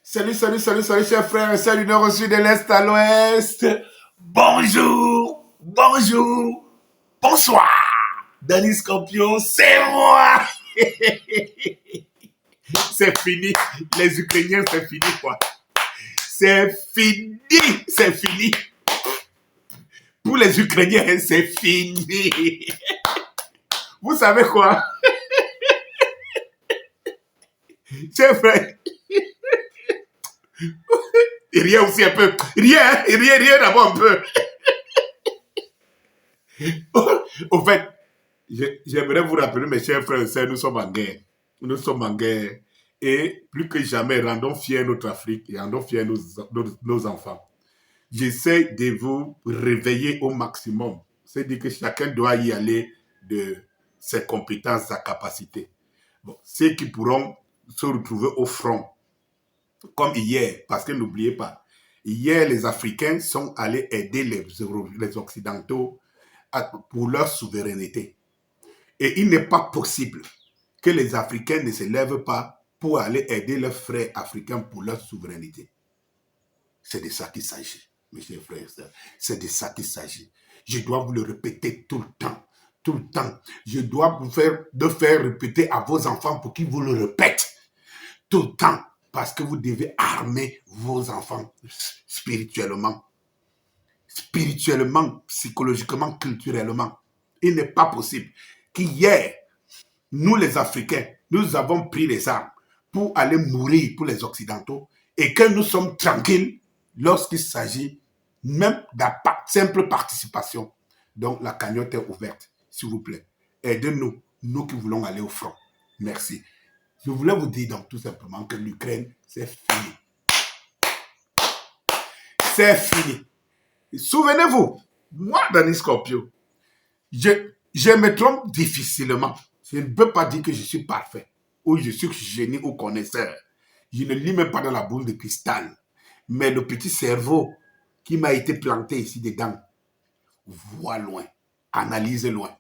Salut, chers frères, salut nord au sud, de l'est à l'ouest. Bonjour, bonsoir. Danny Scorpion, c'est moi. C'est fini. Les Ukrainiens, c'est fini, quoi. C'est fini. Pour les Ukrainiens, c'est fini. Vous savez quoi, chers frères? Rien aussi un peu. Rien d'abord un peu. Au fait, j'aimerais vous rappeler, mes chers frères et sœurs, nous sommes en guerre. Nous sommes en guerre. Et plus que jamais, rendons fiers notre Afrique et rendons fiers nos enfants. J'essaie de vous réveiller au maximum. C'est-à-dire que chacun doit y aller de ses compétences, sa capacité. Bon, ceux qui pourront se retrouver au front, comme hier, parce que n'oubliez pas, hier, les Africains sont allés aider les Occidentaux pour leur souveraineté. Et il n'est pas possible que les Africains ne se lèvent pas pour aller aider leurs frères africains pour leur souveraineté. C'est de ça qu'il s'agit, mes chers frères et sœurs. C'est de ça qu'il s'agit. Je dois vous le répéter tout le temps. Tout le temps. Je dois vous faire répéter à vos enfants pour qu'ils vous le répètent. Tout le temps. Parce que vous devez armer vos enfants spirituellement. Spirituellement, psychologiquement, culturellement. Il n'est pas possible qu'hier, nous les Africains, nous avons pris les armes pour aller mourir pour les Occidentaux et que nous sommes tranquilles lorsqu'il s'agit même de simple participation. Donc la cagnotte est ouverte, s'il vous plaît. Aidez-nous, nous qui voulons aller au front. Merci. Je voulais vous dire donc tout simplement que l'Ukraine, c'est fini. C'est fini. Souvenez-vous, moi, Danny Scorpion, je me trompe difficilement. Je ne peux pas dire que je suis parfait, ou je suis génie ou connaisseur. Je ne lis même pas dans la boule de cristal. Mais le petit cerveau qui m'a été planté ici dedans voit loin, analyse loin.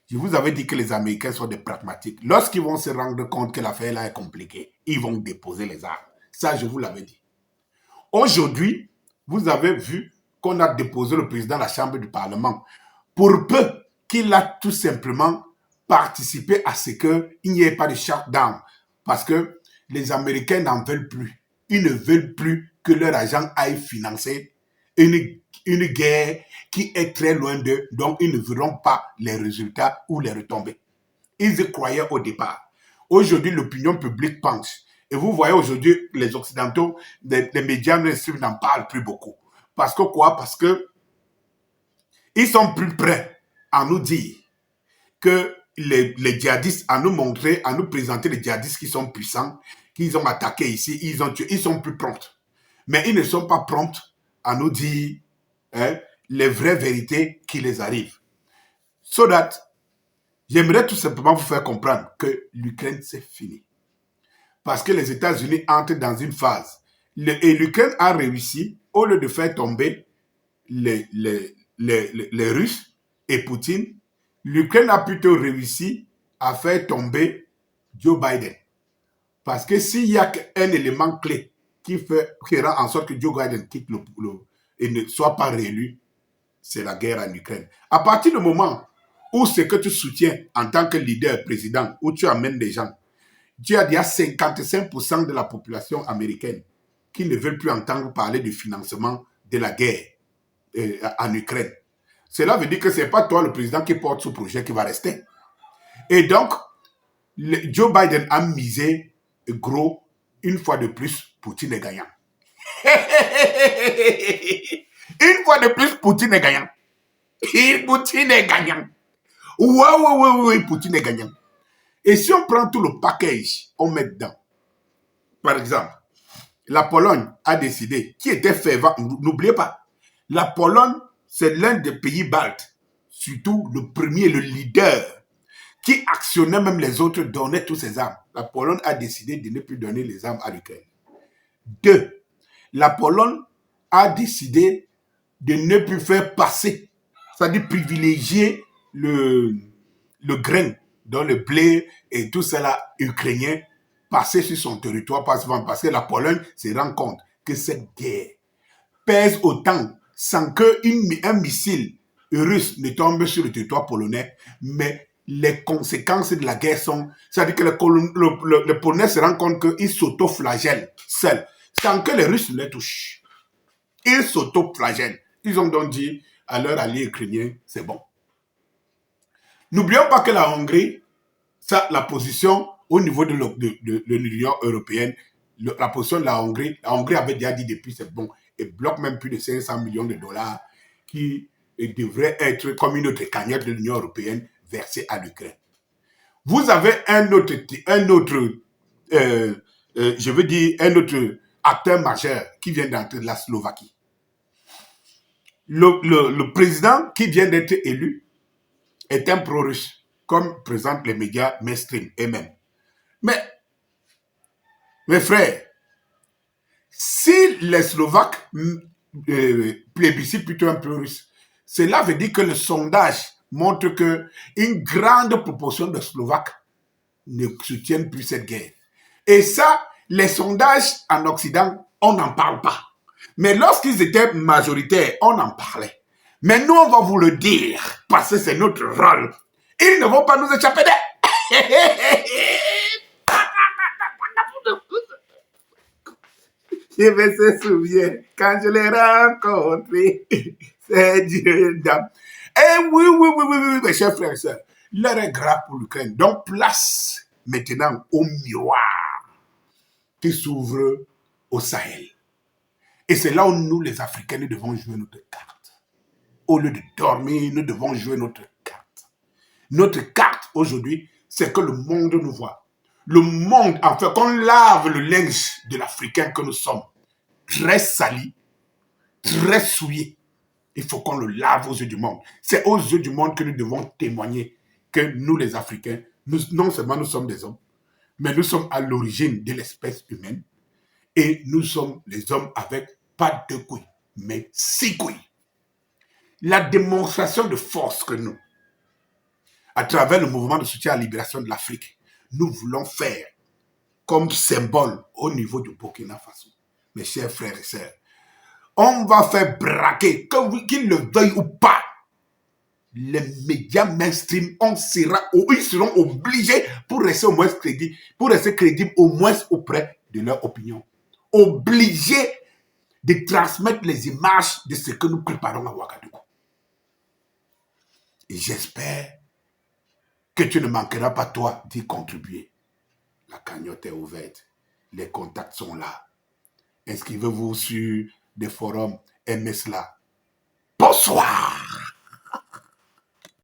Je vous avais dit que les Américains sont des pragmatiques. Lorsqu'ils vont se rendre compte que l'affaire là est compliquée, ils vont déposer les armes. Ça, je vous l'avais dit. Aujourd'hui, vous avez vu qu'on a déposé le président à la Chambre du Parlement pour peu qu'il a tout simplement participé à ce qu'il n'y ait pas de shutdown. Parce que les Américains n'en veulent plus. Ils ne veulent plus que leur argent aille financer une guerre qui est très loin d'eux, donc ils ne verront pas les résultats ou les retombées. Ils y croyaient au départ. Aujourd'hui, l'opinion publique penche. Et vous voyez aujourd'hui, les Occidentaux, les médias n'en parlent plus beaucoup. Parce que quoi? Parce que ils sont plus prêts à nous dire que les djihadistes, à nous montrer, à nous présenter les djihadistes qui sont puissants, qu'ils ont attaqué ici, ils ont tué, ils sont plus prompts. Mais ils ne sont pas prompts à nous dire les vraies vérités qui les arrivent. So that, j'aimerais tout simplement vous faire comprendre que l'Ukraine, c'est fini. Parce que les États-Unis entrent dans une phase. Et l'Ukraine a réussi, au lieu de faire tomber les Russes et Poutine, l'Ukraine a plutôt réussi à faire tomber Joe Biden. Parce que s'il y a un élément clé qui fera en sorte que Joe Biden quitte et ne soit pas réélu, c'est la guerre en Ukraine. À partir du moment où ce que tu soutiens en tant que leader, président, où tu amènes des gens, il y a 55% de la population américaine qui ne veulent plus entendre parler du financement de la guerre en Ukraine. Cela veut dire que ce n'est pas toi, le président, qui porte ce projet qui va rester. Et donc, Joe Biden a misé gros. Une fois de plus, Poutine est gagnant. Une fois de plus, Poutine est gagnant. Poutine est gagnant. Oui, Poutine est gagnant. Et si on prend tout le package, on met dedans. Par exemple, la Pologne a décidé, qui était fervent, n'oubliez pas, la Pologne, c'est l'un des pays baltes, surtout le premier, le leader, qui actionnait même les autres, donnait toutes ses armes. La Pologne a décidé de ne plus donner les armes à l'Ukraine. 2. La Pologne a décidé de ne plus faire passer, c'est-à-dire privilégier le grain, dans le blé et tout cela ukrainien, passer sur son territoire parce que la Pologne se rend compte que cette guerre pèse autant sans qu'un missile russe ne tombe sur le territoire polonais, mais les conséquences de la guerre sont... C'est-à-dire que le Polonais se rend compte qu'ils s'auto-flagellent seuls, sans que les Russes les touchent. Ils s'auto-flagellent. Ils ont donc dit à leur allié ukrainien, c'est bon. N'oublions pas que la Hongrie, ça, la position au niveau de l'Union européenne, la position de la Hongrie avait déjà dit depuis, c'est bon, et bloque même plus de 500 millions de dollars qui devraient être comme une autre cagnotte de l'Union européenne versée à l'Ukraine. Vous avez un autre acteur majeur qui vient d'entrer de la Slovaquie. Le président qui vient d'être élu est un pro-russe, comme présentent les médias mainstream eux-mêmes. Mais, mes frères, si les Slovaques plébiscitent plutôt un pro-russe, cela veut dire que le sondage montre qu'une grande proportion de Slovaques ne soutiennent plus cette guerre. Et ça, les sondages en Occident, on n'en parle pas. Mais lorsqu'ils étaient majoritaires, on en parlait. Mais nous, on va vous le dire, parce que c'est notre rôle. Ils ne vont pas nous échapper. Je me souviens quand je l'ai rencontré. C'est Dieu d'âme. Eh oui, mes chers frères et sœurs. L'heure est grave pour l'Ukraine. Donc, place maintenant au miroir qui s'ouvre au Sahel. Et c'est là où nous, les Africains, nous devons jouer notre carte. Au lieu de dormir, nous devons jouer notre carte. Notre carte, aujourd'hui, c'est que le monde nous voit. Le monde, en fait, qu'on lave le linge de l'Africain que nous sommes, très sali, très souillé. Il faut qu'on le lave aux yeux du monde. C'est aux yeux du monde que nous devons témoigner que nous, les Africains, non seulement nous sommes des hommes, mais nous sommes à l'origine de l'espèce humaine et nous sommes les hommes avec pas 2 couilles, mais 6 couilles. La démonstration de force que nous, à travers le mouvement de soutien à la libération de l'Afrique, nous voulons faire comme symbole au niveau du Burkina Faso. Mes chers frères et sœurs, on va faire braquer, qu'ils le veuillent ou pas, les médias mainstream, ils seront obligés pour rester au moins crédibles, au moins auprès de leur opinion. Obligés de transmettre les images de ce que nous préparons à Ouagadougou. Et j'espère que tu ne manqueras pas, toi, d'y contribuer. La cagnotte est ouverte. Les contacts sont là. Inscrivez-vous sur des forums. Aimez cela. Bonsoir.